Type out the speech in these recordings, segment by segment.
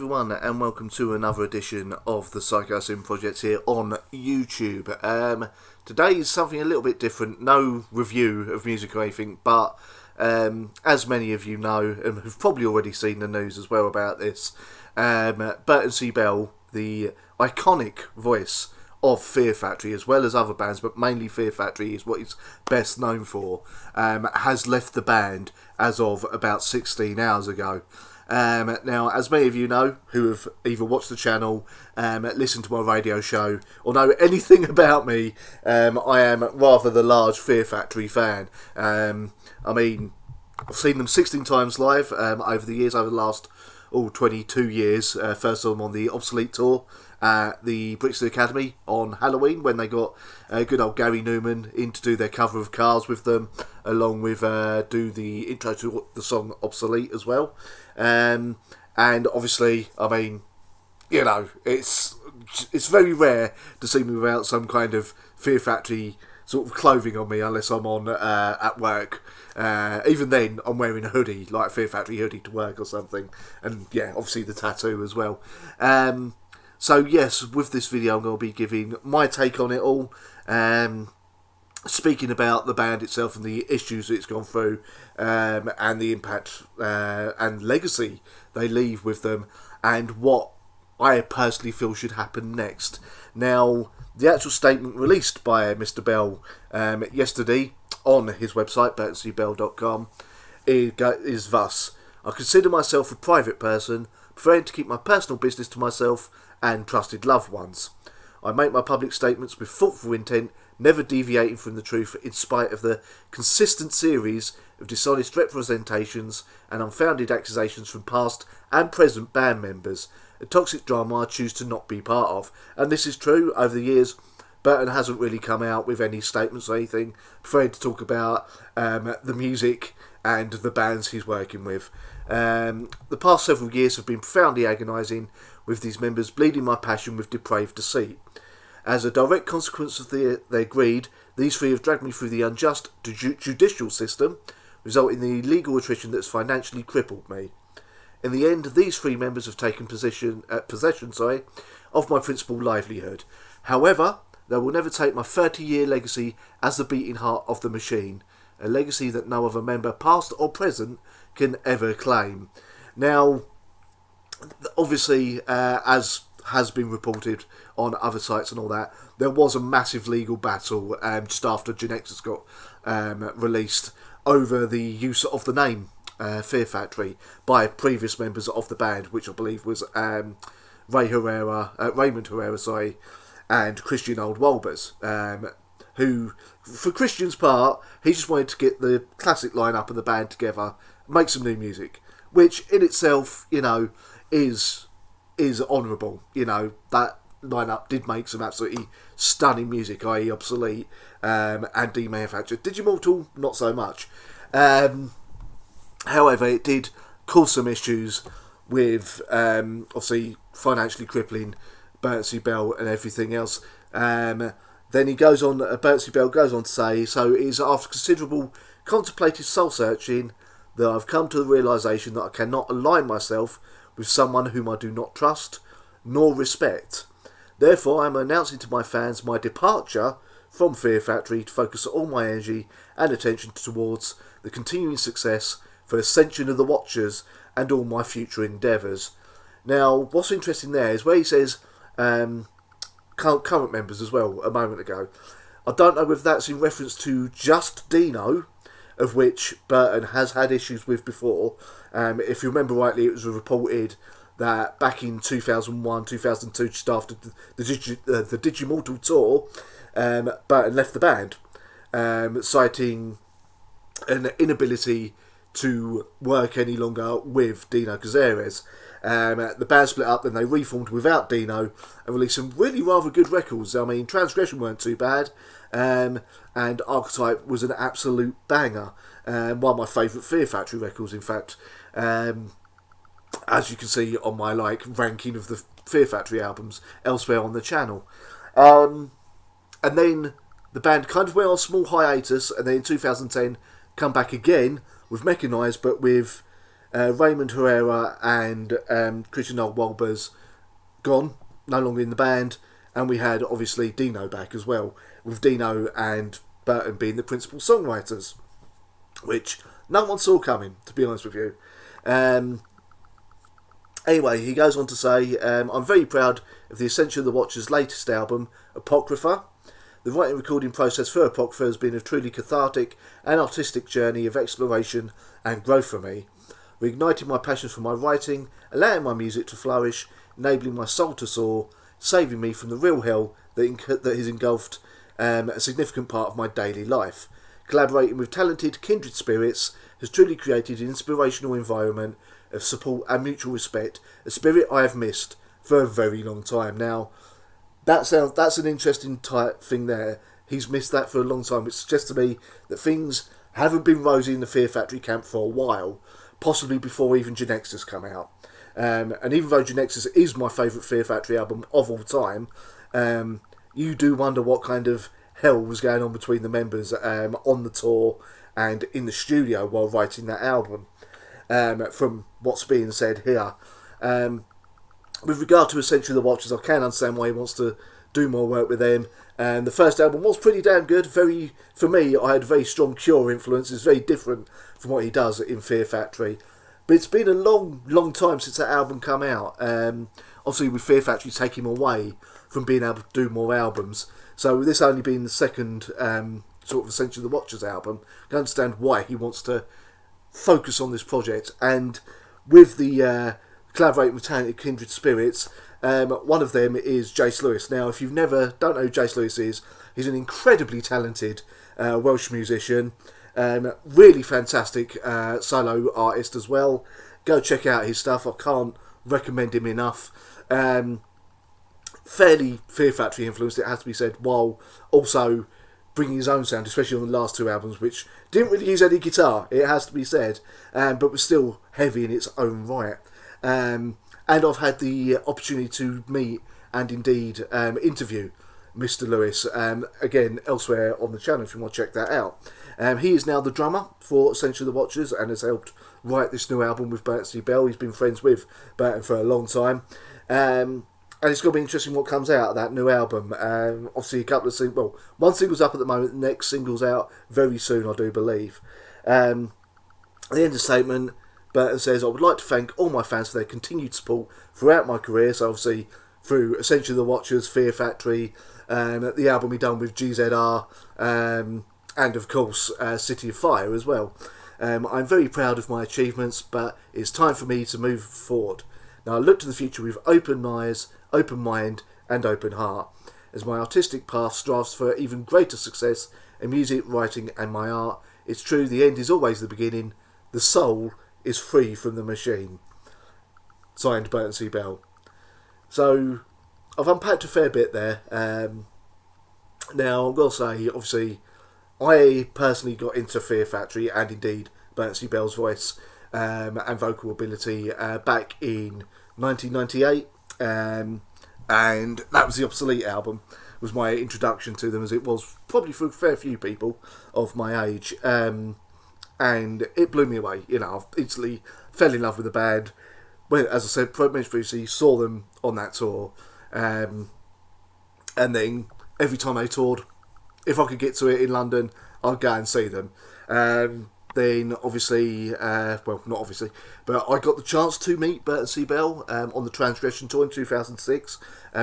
everyone, and welcome to another edition of the Psychosin Project here on YouTube. Today is something a little bit different, no review of music or anything, but as many of you know, and have probably already seen the news as well about this, Burton C Bell, the iconic voice of Fear Factory, as well as other bands, but mainly Fear Factory is what he's best known for, has left the band as of about 16 hours ago. Now, as many of you know, who have either watched the channel, listened to my radio show, or know anything about me, I am rather the large Fear Factory fan. I mean, I've seen them 16 times live over the years, over the last 22 years. First of all on the Obsolete Tour at the Brixton Academy on Halloween, when they got good old Gary Newman in to do their cover of Cars with them, along with do the intro to the song Obsolete as well. And obviously, I mean, you know, it's very rare to see me without some kind of Fear Factory sort of clothing on me, unless I'm on at work. Even then, I'm wearing a hoodie, like a Fear Factory hoodie to work or something. And yeah, obviously the tattoo as well. So yes, with this video I'm going to be giving my take on it all. Speaking about the band itself and the issues it's gone through, and the impact and legacy they leave with them, and what I personally feel should happen next. Now, the actual statement released by Mr. Bell yesterday on his website, burtoncbell.com, is thus: I consider myself a private person, preferring to keep my personal business to myself and trusted loved ones. I make my public statements with thoughtful intent, never deviating from the truth in spite of the consistent series of dishonest representations and unfounded accusations from past and present band members, a toxic drama I choose to not be part of. And this is true. Over the years, Burton hasn't really come out with any statements or anything, preferring to talk about the music and the bands he's working with. The past several years have been profoundly agonising, with these members bleeding my passion with depraved deceit. As a direct consequence of their greed, these three have dragged me through the unjust judicial system, resulting in the legal attrition that's financially crippled me. In the end, these three members have taken possession of my principal livelihood. However, they will never take my 30-year legacy as the beating heart of the machine, a legacy that no other member, past or present, can ever claim. Now, obviously, as has been reported on other sites and all that, there was a massive legal battle just after Genexus got released over the use of the name Fear Factory by previous members of the band, which I believe was Raymond Herrera, and Christian Old Walbers, who, for Christian's part, he just wanted to get the classic lineup of the band together, make some new music, which in itself, you know, is honourable. You know, that lineup did make some absolutely stunning music, i.e. Obsolete and Demanufactured. Digimortal, not so much. However, it did cause some issues with obviously financially crippling Burton C Bell and everything else. Then he goes on, Burton C Bell goes on to say, so it is after considerable contemplative soul searching that I've come to the realisation that I cannot align myself with someone whom I do not trust nor respect. Therefore, I am announcing to my fans my departure from Fear Factory to focus all my energy and attention towards the continuing success for Ascension of the Watchers and all my future endeavours. Now, what's interesting there is where he says current members as well, a moment ago. I don't know whether that's in reference to just Dino, of which Burton has had issues with before. If you remember rightly, it was reported that back in 2001, 2002, just after the Digimortal tour, Burton left the band, citing an inability to work any longer with Dino Cazares. The band split up, then they reformed without Dino and released some really rather good records. I mean, Transgression weren't too bad, and Archetype was an absolute banger. One of my favourite Fear Factory records, in fact, as you can see on my ranking of the Fear Factory albums elsewhere on the channel. And then the band kind of went on a small hiatus, and then in 2010 come back again with Mechanized, but with Raymond Herrera and Christian Walbers gone, no longer in the band, and we had obviously Dino back as well, with Dino and Burton being the principal songwriters, which no one saw coming, to be honest with you. Anyway, he goes on to say, I'm very proud of the Ascension of the Watcher's latest album, Apocrypha. The writing and recording process for Apocrypha has been a truly cathartic and artistic journey of exploration and growth for me, reigniting my passion for my writing, allowing my music to flourish, enabling my soul to soar, saving me from the real hell that has engulfed a significant part of my daily life. Collaborating with talented kindred spirits has truly created an inspirational environment of support and mutual respect, a spirit I have missed for a very long time. Now, that's an interesting type thing there. He's missed that for a long time, which suggests to me that things haven't been rosy in the Fear Factory camp for a while, possibly before even Genexus come out. And even though Genexus is my favourite Fear Factory album of all time, you do wonder what kind of hell was going on between the members on the tour and in the studio while writing that album, from what's being said here. With regard to Ascension of the Watchers, I can understand why he wants to do more work with them. The first album was pretty damn good. For me, I had very strong Cure influence. It's very different from what he does in Fear Factory. But it's been a long time since that album come out. Obviously, with Fear Factory taking him away from being able to do more albums. So with this only being the second sort of Ascension of the Watchers album, I can understand why he wants to focus on this project. And with the collaborating with talented kindred spirits, one of them is Jace Lewis. Now, if you don't know who Jace Lewis is, he's an incredibly talented Welsh musician, really fantastic solo artist as well. Go check out his stuff. I can't recommend him enough. Fairly Fear Factory influenced, it has to be said, while also bringing his own sound, especially on the last two albums, which didn't really use any guitar, it has to be said, but was still heavy in its own right. And I've had the opportunity to meet and indeed interview Mr. Lewis, again, elsewhere on the channel if you want to check that out. He is now the drummer for Ascension of the Watchers and has helped write this new album with Burton C Bell. He's been friends with Burton for a long time. And it's going to be interesting what comes out of that new album. Obviously, a couple of singles. Well, one single's up at the moment. The next single's out very soon, I do believe. At the end of the statement, Burton says, I would like to thank all my fans for their continued support throughout my career. So, obviously, through Ascension of the Watchers, Fear Factory, the album he done with GZR, and, of course, City of Fire as well. I'm very proud of my achievements, but it's time for me to move forward. Now, I look to the future with open eyes, open mind and open heart, as my artistic path strives for even greater success in music, writing and my art. It's true, the end is always the beginning. The soul is free from the machine. Signed, Burton C Bell. So, I've unpacked a fair bit there. Now, I've got to say, obviously, I personally got into Fear Factory and indeed Burton C Bell's voice and vocal ability back in 1998, and that was the Obsolete album, was my introduction to them, as it was probably for a fair few people of my age, and it blew me away. You know, I instantly fell in love with the band. When, as I said, previously, saw them on that tour, and then every time they toured, if I could get to it in London, I'd go and see them. Then, obviously, well, not obviously, but I got the chance to meet Burton C Bell on the Transgression tour in 2006.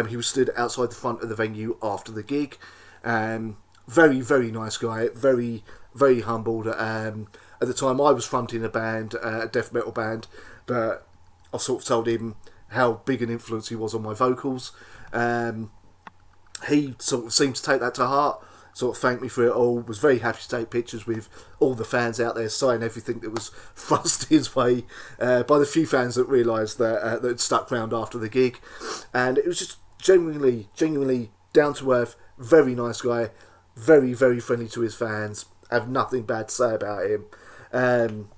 He was stood outside the front of the venue after the gig. Very, very nice guy. Very, very humbled. At the time, I was fronting a band, a death metal band, but I sort of told him how big an influence he was on my vocals. He sort of seemed to take that to heart. Sort of thanked me for it all, was very happy to take pictures with all the fans out there, sign everything that was thrust his way by the few fans that realised that had stuck around after the gig. And it was just genuinely down to earth, very nice guy, very, very friendly to his fans, have nothing bad to say about him. And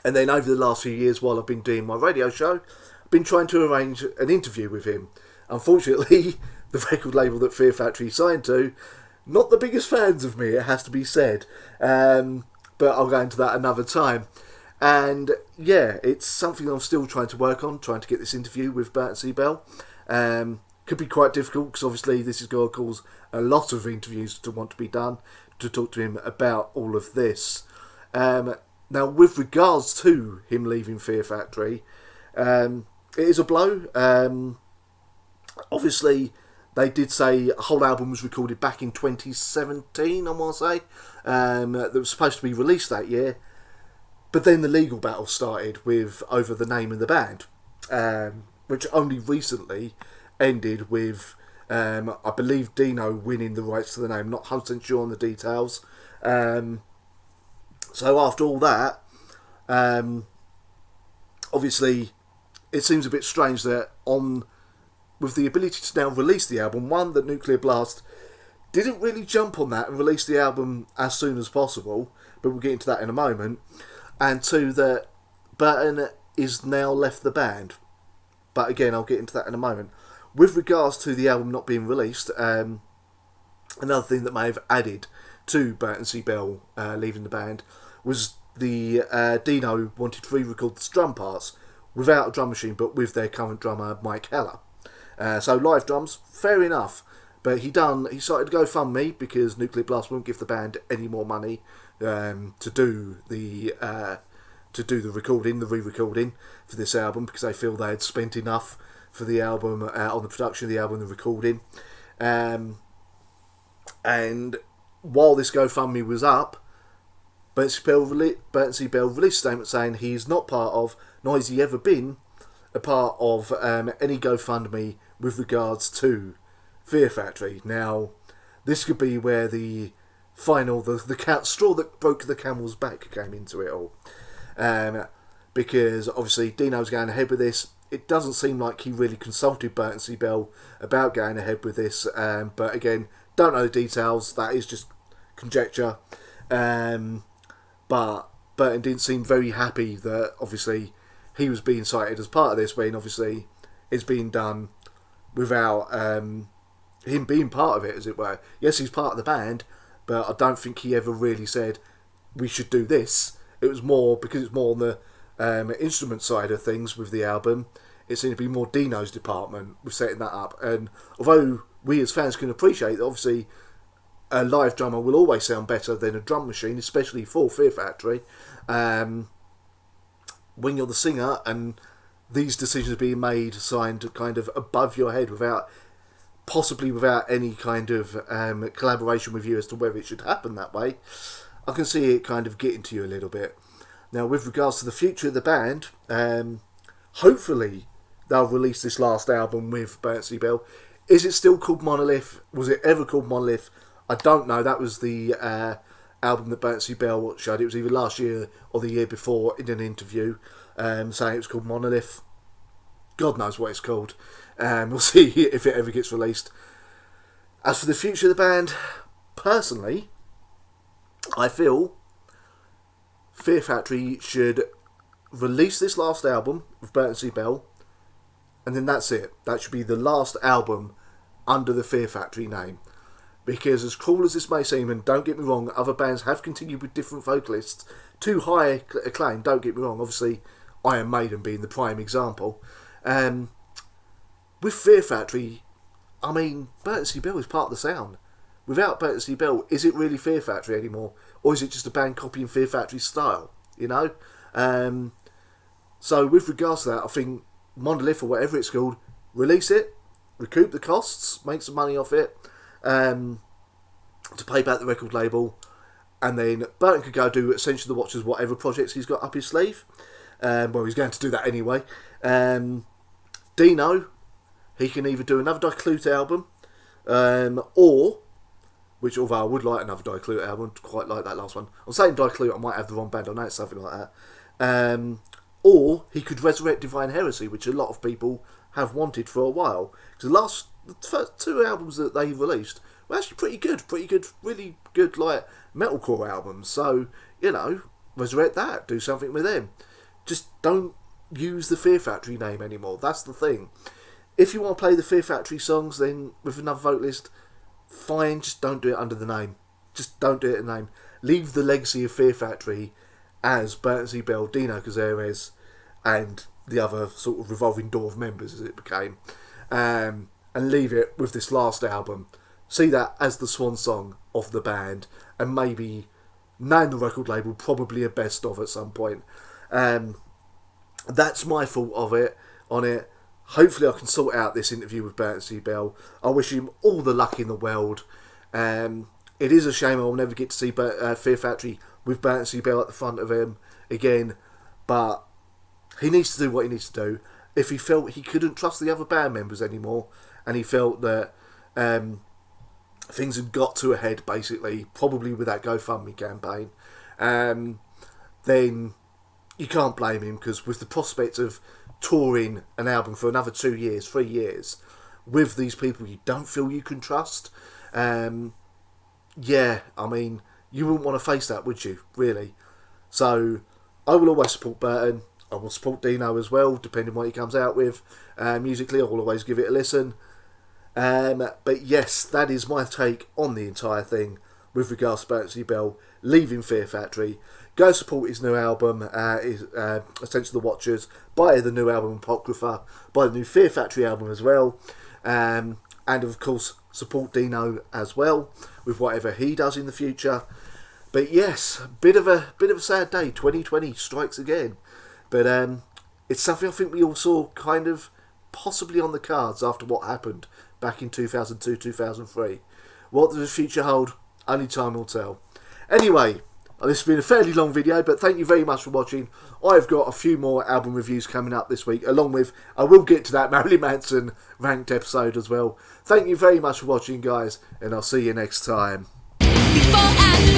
then over the last few years, while I've been doing my radio show, I've been trying to arrange an interview with him. Unfortunately, the record label that Fear Factory signed to, not the biggest fans of me, it has to be said. But I'll go into that another time. And yeah, it's something I'm still trying to work on, trying to get this interview with Burton C Bell. Could be quite difficult because obviously this is going to cause a lot of interviews to want to be done to talk to him about all of this. Now, with regards to him leaving Fear Factory, it is a blow. Obviously, they did say a whole album was recorded back in 2017, I want to say, that was supposed to be released that year. But then the legal battle started over the name of the band, which only recently ended with, I believe, Dino winning the rights to the name. Not 100% sure on the details. So after all that, obviously, it seems a bit strange that with the ability to now release the album, one, that Nuclear Blast didn't really jump on that and release the album as soon as possible, but we'll get into that in a moment, and two, that Burton is now left the band. But again, I'll get into that in a moment. With regards to the album not being released, another thing that may have added to Burton C Bell leaving the band was the Dino wanted to re-record the drum parts without a drum machine, but with their current drummer Mike Heller. So live drums, fair enough, but he started to GoFundMe because Nuclear Blast won't give the band any more money to do the recording, the re-recording for this album, because they feel they had spent enough for the album on the production of the album, the recording, and while this GoFundMe was up, Burton C Bell released a statement saying he is not part of, nor has he ever been a part of any GoFundMe with regards to Fear Factory. Now, this could be where the final, the straw that broke the camel's back came into it all. Because obviously Dino's going ahead with this. It doesn't seem like he really consulted Burton C Bell about going ahead with this. But again, don't know the details. That is just conjecture. But Burton didn't seem very happy that obviously he was being cited as part of this, when obviously it's being done without him being part of it, as it were. Yes, he's part of the band, but I don't think he ever really said we should do this. It was more because it's more on the instrument side of things with the album. It seemed to be more Dino's department with setting that up. And although we as fans can appreciate that obviously a live drummer will always sound better than a drum machine, especially for Fear Factory, when you're the singer and these decisions are being made, signed kind of above your head without any kind of collaboration with you as to whether it should happen that way, I can see it kind of getting to you a little bit. Now, with regards to the future of the band, hopefully they'll release this last album with Burton C Bell. Is it still called Monolith? Was it ever called Monolith? I don't know. That was the album that Burton C Bell showed. It was either last year or the year before in an interview, saying it was called Monolith. God knows what it's called. We'll see if it ever gets released. As for the future of the band, personally, I feel Fear Factory should release this last album with Burton C Bell, and then that's it. That should be the last album under the Fear Factory name. Because as cruel as this may seem, and don't get me wrong, other bands have continued with different vocalists to high acclaim, don't get me wrong, obviously Iron Maiden being the prime example. With Fear Factory, I mean, Burton C Bell is part of the sound. Without Burton C Bell, is it really Fear Factory anymore? Or is it just a band copying Fear Factory's style? You know? So with regards to that, I think Monolith, or whatever it's called, release it, recoup the costs, make some money off it, to pay back the record label, and then Burton could go do essentially the Watchers whatever projects he's got up his sleeve. Well, he's going to do that anyway. Dino, he can either do another Diclute album, or, which although I would like another Diclute album, quite like that last one. I'm saying Diclute, I might have the wrong band, I know it's something like that. Or he could resurrect Divine Heresy, which a lot of people have wanted for a while. Because the first two albums that they released were actually pretty good, really good, like, metalcore albums. So, you know, resurrect that, do something with them. Just don't use the Fear Factory name anymore. That's the thing. If you want to play the Fear Factory songs, then with another vocalist, fine, just don't do it under the name. Just don't do it in the name. Leave the legacy of Fear Factory as Burton C Bell, Dino Cazares, and the other sort of revolving door of members as it became, and leave it with this last album. See that as the swan song of the band, and maybe name the record label probably a best of at some point. That's my thought of it on it. Hopefully I can sort out this interview with Burton C Bell. I wish him all the luck in the world. It is a shame I'll never get to see Fear Factory with Burton C Bell at the front of him again, but he needs to do what he needs to do. If he felt he couldn't trust the other band members anymore, and he felt that things had got to a head, basically, probably with that GoFundMe campaign, then you can't blame him, because with the prospect of touring an album for another 2 years, 3 years, with these people you don't feel you can trust, yeah, I mean, you wouldn't want to face that, would you, really? So, I will always support Burton. I will support Dino as well, depending on what he comes out with. Musically, I will always give it a listen. But yes, that is my take on the entire thing with regards to Burton C Bell leaving Fear Factory. Go support his new album, Attention the Watchers. Buy the new album Apocrypha. Buy the new Fear Factory album as well. And of course, support Dino as well with whatever he does in the future. But yes, bit of a sad day. 2020 strikes again. But it's something I think we all saw kind of possibly on the cards after what happened back in 2002, 2003. What does the future hold? Only time will tell. Anyway, this has been a fairly long video, but thank you very much for watching. I've got a few more album reviews coming up this week, along with, I will get to that Marilyn Manson ranked episode as well. Thank you very much for watching, guys, and I'll see you next time. Before and